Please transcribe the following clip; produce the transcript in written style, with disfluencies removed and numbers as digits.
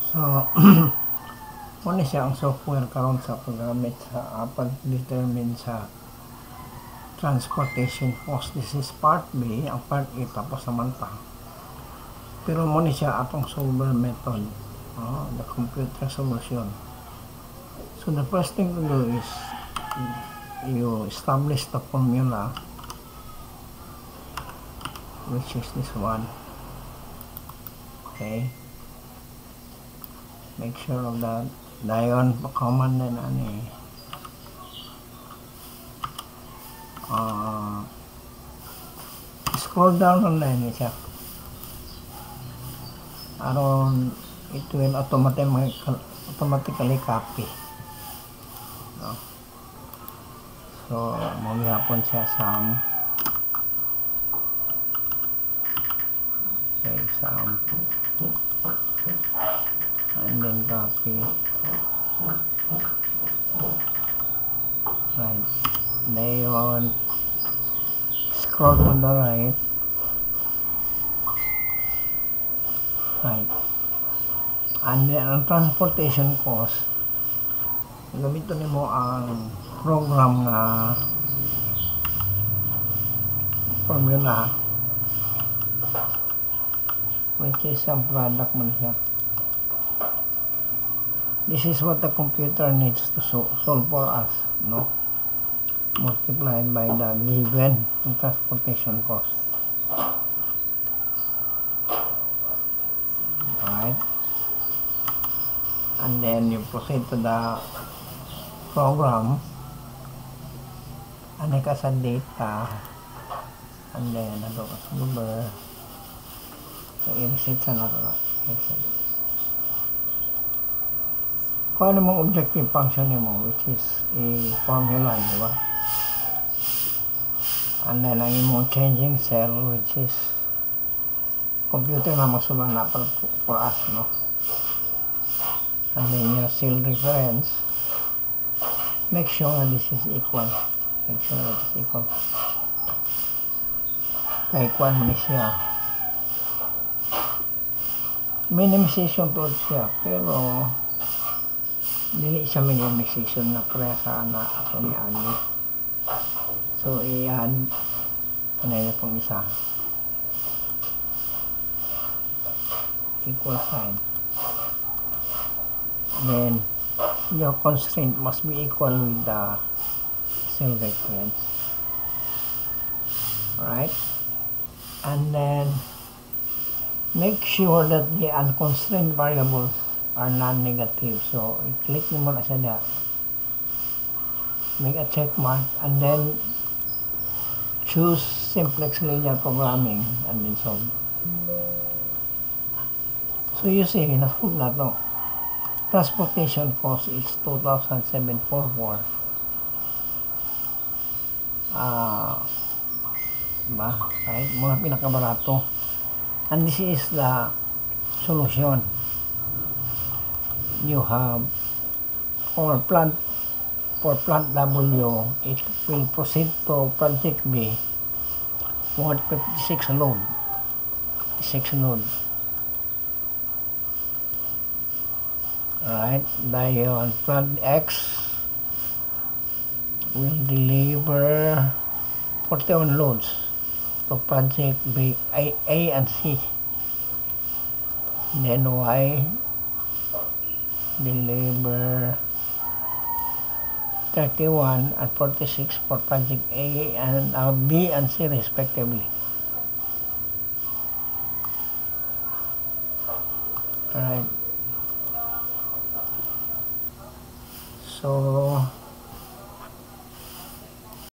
So, muna siya ang software karon sa paggamit sa pag-determine sa transportation cost. This is part B, ang part A tapos naman pa. Pero muna siya atong solver method, the computer solution. So the first thing to do is you establish the formula, which is this one. Okay, make sure of that. Dayon command na ani scroll down on line siya aron it will automatically copy, no? So maghapon siya sum, okay, sum, and then copy, right. Dayon scroll to the right, and then ang transportation cost gamito nimo ang program nga formula, which is ang product man siya. This is what the computer needs to solve for us, no? Multiplied by the given transportation cost. Alright, and then you proceed to the program, ano ka sa data, and then ano ka sa number, so i-reset sa nato na kung ano mong objective function mo, which is a formula, di ba? And then ang imong changing cell, which is computer na magsulang na for us, no? And then your cell reference, make sure that this is equal, kay kwan mo siya minimization to siya, pero dili siya minimization na pre sa na ato ni ani. So i-add ano yun pong isa, equal sign, then your constraint must be equal with the cell reference, right? And then make sure that the unconstrained variables are non-negative. So i-click mo na siya da, make a check mark, and then choose simplex linear programming, and then solve. So you see, nasolve na to. Transportation cost is 2,744. Diba? Right? Mga pinakabarato. And this is the solution. You have for plant W, it will proceed to project B, 156 load. 6 load. Alright, dayon plant X will deliver 41 loads to project B, A and C. Then Y deliver 31 and 46 for project A and B and C respectively. Alright. So